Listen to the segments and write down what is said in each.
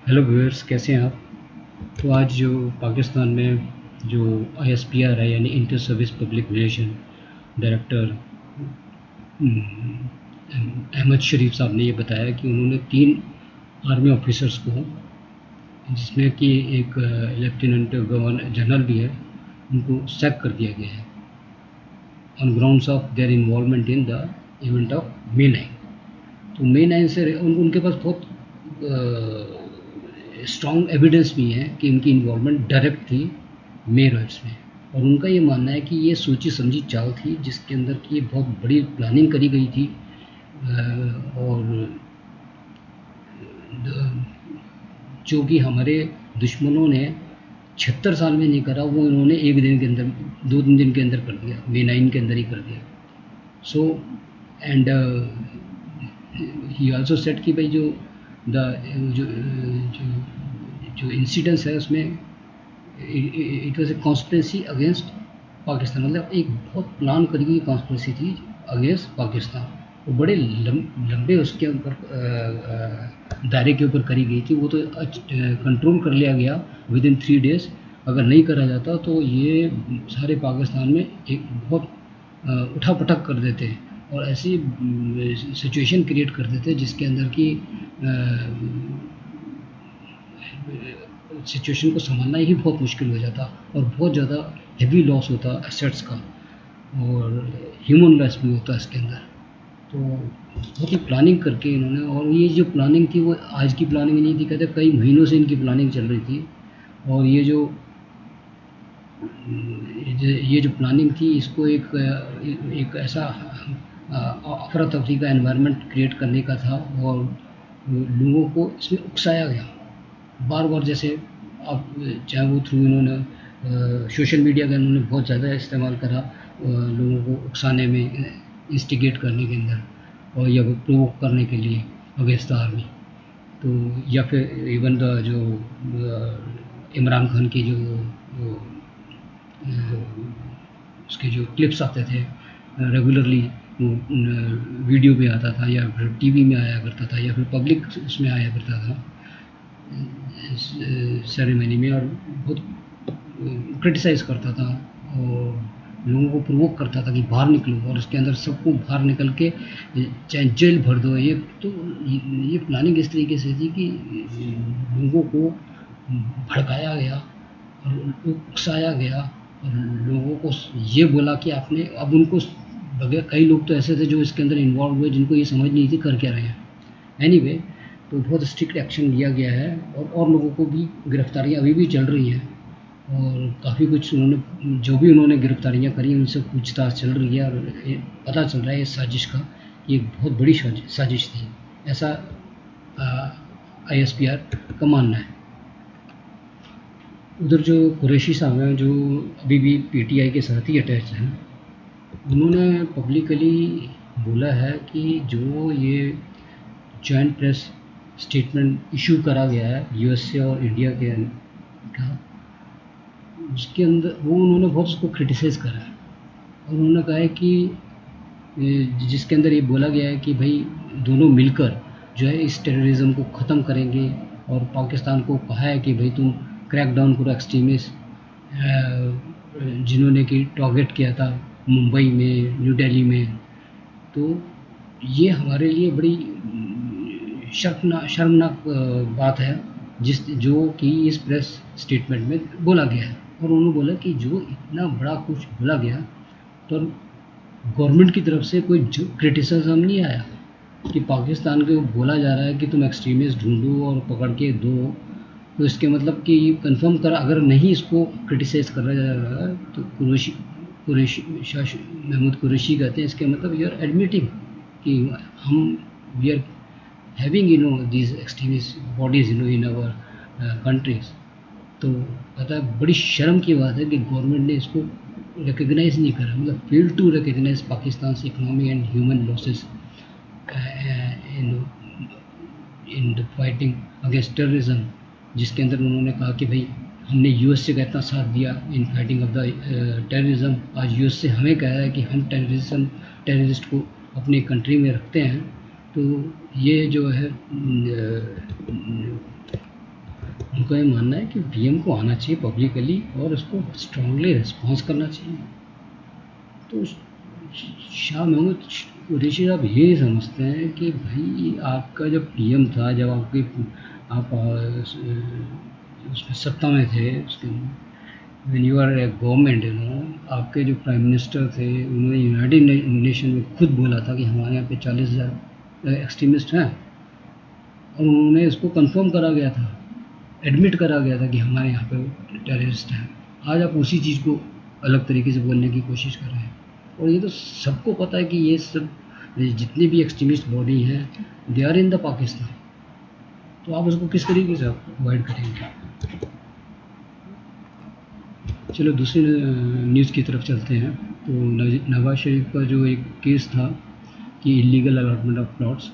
Hello viewers, कैसे हैं आप। तो आज जो पाकिस्तान में जो आईएसपीआर है यानी inter service public relation director Ahmad Sharif साहब ने ये बताया कि उन्होंने 3 आर्मी ऑफिसर्स को, जिसमें कि एक लेफ्टिनेंट गवर्नर जनरल भी है, उनको सैक कर दिया गया है on grounds of their involvement in the event of May 9। तो मे 9 से उनके पास बहुत स्ट्रॉन्ग एविडेंस भी है कि इनकी इन्वॉल्वमेंट डायरेक्ट थी मे राइट्स में। और उनका ये मानना है कि ये सोची समझी चाल थी जिसके अंदर की बहुत बड़ी प्लानिंग करी गई थी। और जो कि हमारे दुश्मनों ने 76 साल में नहीं करा, वो इन्होंने एक दिन के अंदर, 2-3 दिन के अंदर कर दिया, मे 9 के अंदर ही कर दिया। So and he also set कि भाई द जो जो जो इंसिडेंस है उसमें it was a conspiracy against Pakistan, मतलब एक बहुत प्लान करी हुई कॉन्स्पिरेसी थी अगेंस्ट पाकिस्तान। वो बड़े लंबे उसके ऊपर दायरे के ऊपर करी गई थी। वो तो कंट्रोल कर लिया गया विद इन 3 डेज। अगर नहीं करा जाता तो ये सारे पाकिस्तान में एक बहुत उठा पटक कर देते और ऐसी सिचुएशन क्रिएट कर देते जिसके अंदर की सिचुएशन को संभालना ही बहुत मुश्किल हो जाता और बहुत ज़्यादा हेवी लॉस होता एसेट्स का, और ह्यूमन लॉस भी होता इसके अंदर। तो बहुत ही प्लानिंग करके इन्होंने, और ये जो प्लानिंग थी वो आज की प्लानिंग नहीं थी, कहते कई महीनों से इनकी प्लानिंग चल रही थी। और ये जो प्लानिंग थी इसको एक ऐसा अफरा तफरी का एनवायरनमेंट क्रिएट करने का था, और लोगों को इसमें उकसाया गया बार बार। जैसे अब चाहे वो थ्रू इन्होंने सोशल मीडिया का इन्होंने बहुत ज़्यादा इस्तेमाल करा लोगों को उकसाने में, इंस्टिगेट करने के अंदर, और या प्रोवोक करने के लिए अगेंस्ट द आर्मी। तो या फिर इवन द जो इमरान खान की जो उसके जो क्लिप्स आते थे रेगुलरली, वीडियो में आता था या फिर टीवी में आया करता था या फिर पब्लिक उसमें आया करता था सेरेमनी में, और बहुत क्रिटिसाइज़ करता था और लोगों को प्रोवोक करता था कि बाहर निकलो, और उसके अंदर सबको बाहर निकल के चाहे जेल भर दो। ये प्लानिंग इस तरीके से थी कि लोगों को भड़काया गया और उकसाया गया, और लोगों को ये बोला कि आपने अब उनको बगैर, कई लोग तो ऐसे थे जो इसके अंदर इन्वॉल्व हुए जिनको ये समझ नहीं थी कर क्या रहे हैं। एनीवे, तो बहुत स्ट्रिक्ट एक्शन लिया गया है, और लोगों को भी गिरफ्तारियां अभी भी चल रही हैं, और काफ़ी कुछ उन्होंने, जो भी उन्होंने गिरफ्तारियां करी उनसे पूछताछ चल रही है, और पता चल रहा है इस साजिश का कि एक बहुत बड़ी साजिश थी, ऐसा आईएसपीआर का मानना है। उधर जो कुरैशी साहब हैं जो अभी भी पीटीआई के साथ ही अटैच हैं, उन्होंने पब्लिकली बोला है कि जो ये जॉइंट प्रेस स्टेटमेंट इशू करा गया है यूएसए और इंडिया के का, उसके अंदर वो उन्होंने बहुत उसको क्रिटिसाइज़ करा है। और उन्होंने कहा है कि जिसके अंदर ये बोला गया है कि भाई दोनों मिलकर जो है इस टेररिज्म को ख़त्म करेंगे, और पाकिस्तान को कहा है कि भाई तुम क्रैक डाउन करो एक्सट्रीमिस्ट जिन्होंने कि टारगेट किया था मुंबई में, न्यू दिल्ली में। तो ये हमारे लिए बड़ी शर्मनाक बात है जो कि इस प्रेस स्टेटमेंट में बोला गया है। और उन्होंने बोला कि जो इतना बड़ा कुछ बोला गया, तो गवर्नमेंट की तरफ से कोई क्रिटिसिज्म नहीं आया कि पाकिस्तान को बोला जा रहा है कि तुम एक्सट्रीमिस्ट ढूंढो और पकड़ के दो। तो इसके मतलब कि ये कन्फर्म कर, अगर नहीं इसको क्रिटिसाइज़ करा जा रहा है तो कुरैशी महमूद कुरैशी कहते हैं, इसके मतलब यू आर एडमिटिंग कि हम we are having these extremist bodies in our countries। तो कहता है बड़ी शर्म की बात है कि गवर्नमेंट ने इसको रिकग्नाइज़ नहीं करा, मतलब fail to recognise Pakistan economy and human losses in in the fighting against terrorism, जिसके अंदर उन्होंने कहा कि भाई हमने यूएसए का इतना साथ दिया in fighting of the terrorism, आज यूएसए हमें कह रहा है कि हम टेररिस्ट को अपनी कंट्री में रखते हैं। तो ये जो है उनका ये मानना है कि पीएम को आना चाहिए पब्लिकली और उसको स्ट्रांगली रिस्पॉन्स करना चाहिए। तो शाह महमूद कुरैशी साहब ये समझते हैं कि भाई आपका जब पीएम था, जब आप उसमें सत्ता में थे, उसके when you are a government, आपके जो प्राइम मिनिस्टर थे उन्होंने यूनाइटेड नेशन में खुद बोला था कि हमारे यहाँ पे 40,000 एक्सट्रीमिस्ट हैं, और उन्होंने इसको कंफर्म करा गया था, एडमिट करा गया था कि हमारे यहाँ पे टेररिस्ट हैं। आज आप उसी चीज़ को अलग तरीके से बोलने की कोशिश कर रहे हैं, और ये तो सबको पता है कि ये सब जितने भी एक्सट्रीमिस्ट बॉडी हैं they are in the Pakistan. तो आप उसको किस तरीके से आप अवॉइड करेंगे? चलो दूसरी न्यूज़ की तरफ चलते हैं। तो नवाज शरीफ का जो एक केस था कि इलीगल अलॉटमेंट ऑफ प्लॉट्स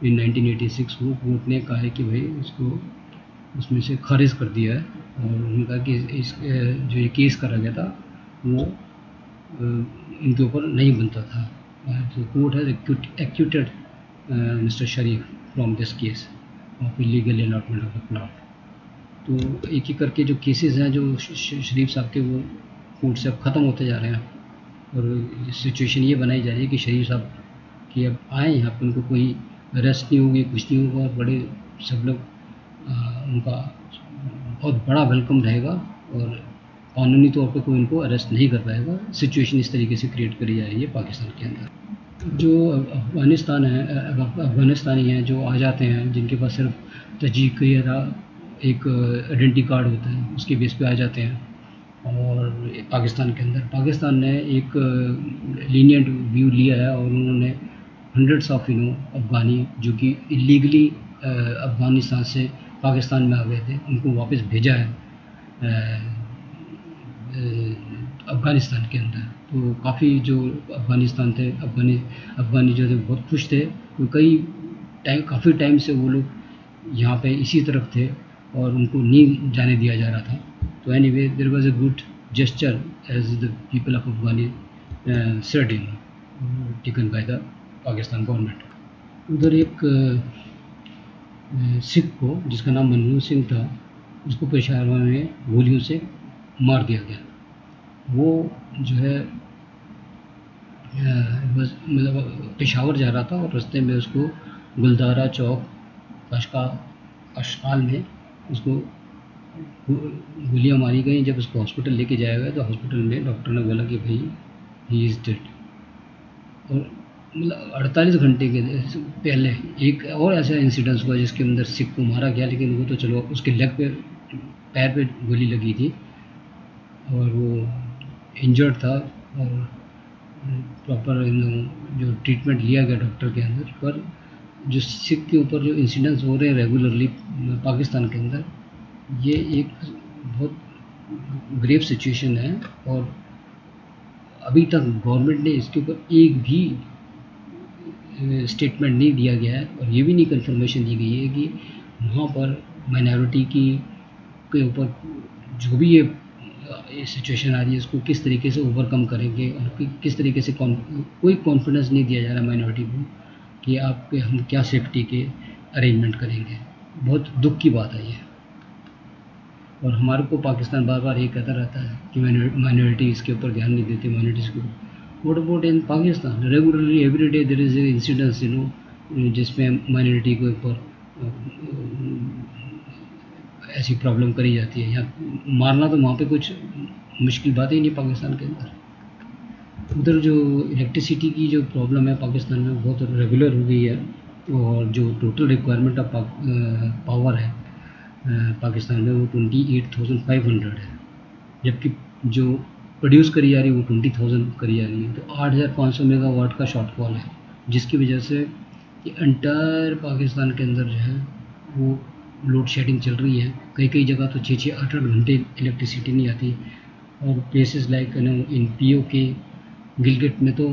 इन 1986, वो कोर्ट ने कहा है कि भाई उसको उसमें से खारिज कर दिया है, और उन्होंने कहा कि इस जो ये केस करा गया था वो इनके ऊपर नहीं बनता था। तो court has acquitted mister Sharif from this case of illegal allotment of the plot. तो एक एक करके जो केसेस हैं जो शरीफ साहब के, वो कोर्ट से अब ख़त्म होते जा रहे हैं, और सिचुएशन ये बनाई जा रही है कि शरीफ साहब कि अब आए यहाँ पर, उनको कोई अरेस्ट नहीं होगी, कुछ नहीं होगा, और बड़े सब लोग उनका बहुत बड़ा वेलकम रहेगा, और कानूनी तौर पे कोई उनको अरेस्ट नहीं कर पाएगा। सिचुएशन इस तरीके से क्रिएट करी जा रही है पाकिस्तान के अंदर। जो अफ़गानिस्तान है, अफ़गानिस्तानी हैं जो आ जाते हैं, जिनके पास सिर्फ तजीकिया एक आइडेंटिटी कार्ड होता है, उसके बेस पे आ जाते हैं, और पाकिस्तान के अंदर पाकिस्तान ने एक लीनियंट व्यू लिया है, और उन्होंने हंड्रेड्स ऑफ अफ़गानी जो कि इलीगली अफ़गानिस्तान से पाकिस्तान में आ गए थे, उनको वापस भेजा है अफ़गानिस्तान के अंदर। तो काफ़ी जो अफ़गानिस्तान थे, अफ़गानी जो थे बहुत खुश थे, तो काफ़ी टाइम से वो लोग यहाँ पे इसी तरफ थे और उनको नहीं जाने दिया जा रहा था। तो anyway there was a good gesture as the people of Afghani said taken by the Pakistan government. उधर एक सिख को जिसका नाम मनमोहन सिंह था, उसको पेशावर में गोलियों से मार दिया गया। वो जो है बस मतलब पेशावर जा रहा था, और रास्ते में उसको गुलदारा चौक अशकाल में उसको गोलियां मारी गई। जब उसको हॉस्पिटल लेके जाया गया तो हॉस्पिटल में डॉक्टर ने बोला कि भाई ही इज़ डेड। और मतलब 48 घंटे के पहले एक और ऐसा इंसिडेंस हुआ जिसके अंदर सिख को मारा गया, लेकिन वो तो चलो उसके लेग पे, पैर पे गोली लगी थी और वो इंजर्ड था, और प्रॉपर जो ट्रीटमेंट लिया गया डॉक्टर के अंदर। पर जो सिख के ऊपर जो इंसिडेंट्स हो रहे हैं रेगुलरली पाकिस्तान के अंदर, ये एक बहुत ग्रेव सिचुएशन है, और अभी तक गवर्नमेंट ने इसके ऊपर एक भी स्टेटमेंट नहीं दिया गया है, और ये भी नहीं कंफर्मेशन दी गई है कि वहाँ पर माइनॉरिटी के ऊपर जो भी ये सिचुएशन आ रही है उसको किस तरीके से ओवरकम करेंगे, और किस तरीके से कोई कॉन्फिडेंस नहीं दिया जा रहा माइनॉरिटी को कि हम क्या सेफ्टी के अरेंजमेंट करेंगे। बहुत दुख की बात है ये, और हमारे को पाकिस्तान बार बार ये कहता रहता है कि माइनॉरिटी इसके ऊपर ध्यान नहीं देते, माइनॉरिटीज़ को। What about in Pakistan? Regularly every day there is incidents जिसमें माइनॉरिटी के ऊपर ऐसी प्रॉब्लम करी जाती है। यहाँ मारना तो वहाँ पे कुछ मुश्किल बात ही नहीं पाकिस्तान के अंदर। उधर जो इलेक्ट्रिसिटी की जो प्रॉब्लम है पाकिस्तान में बहुत रेगुलर हो गई है, और जो टोटल रिक्वायरमेंट ऑफ पावर है पाकिस्तान में वो 28,500 है, जबकि जो प्रोड्यूस करी जा रही है वो 20,000 करी जा रही है। तो 8,500 मेगावाट का शॉर्टफॉल है, जिसकी वजह से ये एंटायर पाकिस्तान के अंदर जो है वो लोड शेडिंग चल रही है। कई कई जगह तो 6-6, 8-8 घंटे इलेक्ट्रिसिटी नहीं आती, और places like in POK Gilgit में तो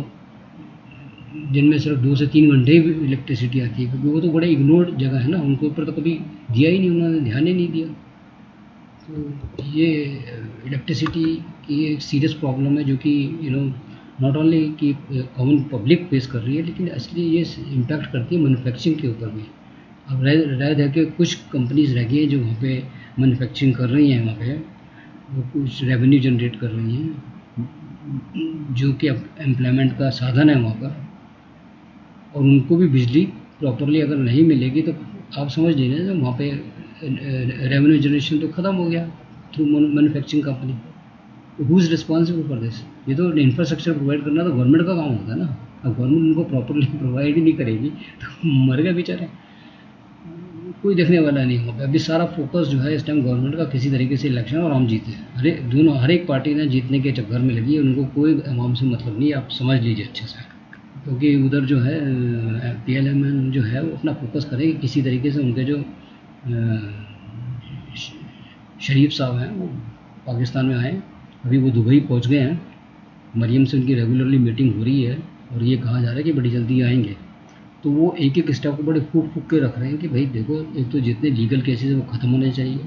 दिन में सिर्फ 2 से 3 घंटे ही इलेक्ट्रिसिटी आती है, क्योंकि वो तो बड़े इग्नोर्ड जगह है ना, उनके ऊपर तो कभी दिया ही नहीं, उन्होंने ध्यान ही नहीं दिया। तो ये इलेक्ट्रिसिटी की एक सीरियस प्रॉब्लम है जो कि नॉट ओनली कि कॉमन पब्लिक फेस कर रही है, लेकिन एक्चुअली ये इम्पैक्ट करती है मैन्युफैक्चरिंग के ऊपर भी। अब रह के कुछ कंपनीज रह गई हैं जो वहाँ पे मैन्युफैक्चरिंग कर रही हैं, वहाँ पे वो कुछ रेवेन्यू जनरेट कर रही हैं, जो कि एम्प्लॉयमेंट का साधन है वहाँ पर। और उनको भी बिजली प्रॉपरली अगर नहीं मिलेगी तो आप समझ लीजिए ना, वहाँ पे रेवेन्यू जनरेशन तो ख़त्म हो गया through manufacturing company. Who is responsible for this? ये तो इंफ्रास्ट्रक्चर प्रोवाइड करना तो गवर्नमेंट का काम होता है ना। अब गवर्नमेंट उनको प्रॉपरली प्रोवाइड ही नहीं करेगी तो मर गए बेचारे, कोई देखने वाला नहीं होगा। अभी सारा फोकस जो है इस टाइम गवर्नमेंट का किसी तरीके से इलेक्शन और हम जीते। हर एक पार्टी ने जीतने के चक्कर में लगी है, उनको कोई आवाम से मतलब नहीं, आप समझ लीजिए अच्छे से। क्योंकि उधर जो है PLMN जो है वो अपना फोकस करेगी किसी तरीके से। उनके जो शरीफ साहब हैं वो पाकिस्तान में आए, अभी वो दुबई पहुंच गए हैं। मरियम से उनकी रेगुलरली मीटिंग हो रही है और ये कहा जा रहा है कि बड़ी जल्दी आएंगे। तो वो एक एक स्टेप को बड़े फूक फूक के रख रहे हैं कि भाई देखो, एक तो जितने लीगल केसेस है वो ख़त्म होने चाहिए,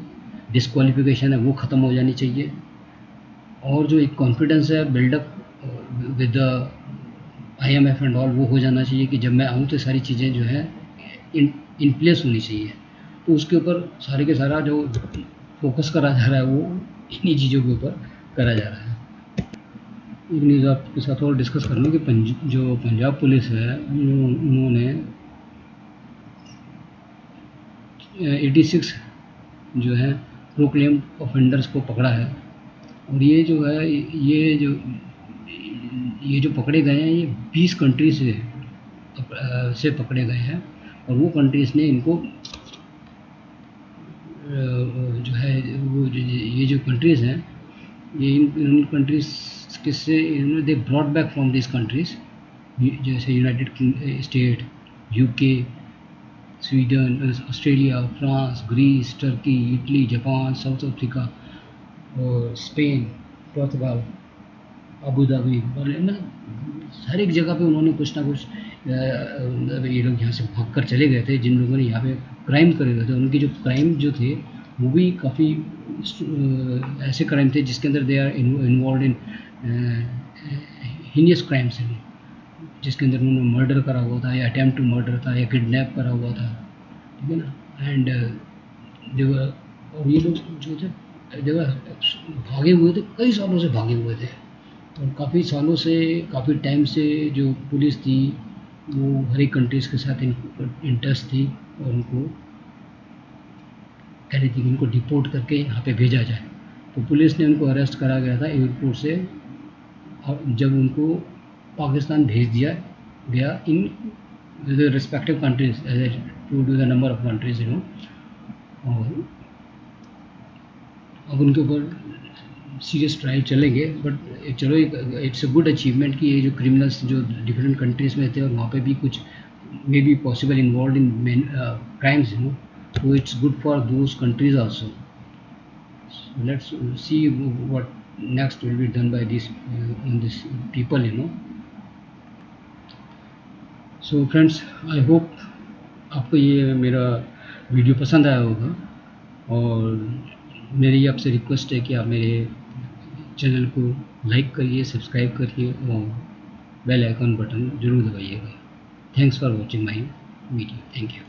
डिस्क्वालिफिकेशन है वो ख़त्म हो जानी चाहिए, और जो एक कॉन्फिडेंस है buildup with the IMF and all वो हो जाना चाहिए कि जब मैं आऊँ तो सारी चीज़ें जो है इन इन प्लेस होनी चाहिए। तो उसके ऊपर सारे के सारा जो फोकस करा जा रहा है वो इन्हीं चीज़ों के ऊपर करा जा रहा है। एक न्यूज़ आपके साथ और डिस्कस कर लूँ कि जो पंजाब पुलिस है उन्होंने 86 जो है प्रोक्लेम्ड ऑफेंडर्स को पकड़ा है। और ये जो पकड़े गए हैं ये 20 कंट्री से पकड़े गए हैं। और वो कंट्रीज़ ने इनको जो है ये जो कंट्रीज़ हैं ये इन कंट्रीज़ किससे इन्होंने they brought back from this countries, जैसे United State, UK, Sweden, Australia, France, Greece, Turkey, Italy, Japan, South Africa और स्पेन, पुर्तगाल, अबू धाबी, मतलब हर एक जगह पे उन्होंने कुछ ना कुछ ये लोग यहाँ से भाग कर चले गए थे। जिन लोगों ने यहाँ पे क्राइम करे हुए थे उनके जो क्राइम जो थे वो भी काफ़ी ऐसे क्राइम थे जिसके अंदर they are involve in heinous crimes, जिसके अंदर उन्होंने मर्डर करा हुआ था या अटेम्प्ट टू मर्डर था या किडनैप करा हुआ था, ठीक है ना। एंड और ये लोग जो थे भागे हुए थे, कई सालों से भागे हुए थे। और काफ़ी सालों से, काफ़ी टाइम से जो पुलिस थी वो हर एक कंट्रीज़ के साथ इन टच थी और उनको कह रही थी कि उनको डिपोर्ट करके यहाँ पे भेजा जाए। तो पुलिस ने उनको अरेस्ट करा गया था एयरपोर्ट से, और जब उनको पाकिस्तान भेज दिया गया in the respective countries to do the number of countries और अब उनके ऊपर सीरियस ट्रायल चलेंगे। बट चलो, इट्स अ गुड अचीवमेंट कि ये जो क्रिमिनल्स जो डिफरेंट कंट्रीज़ में थे और वहाँ पे भी कुछ may be possible involve in crimes, so it's good for those countries also. So let's see what next will be done by these on these people. So friends, I hope आपको ये मेरा वीडियो पसंद आया होगा, और मेरी आपसे request है कि आप मेरे चैनल को लाइक करिए, सब्सक्राइब करिए और बेल आइकन बटन ज़रूर दबाइएगा। Thanks for watching my video. Thank you.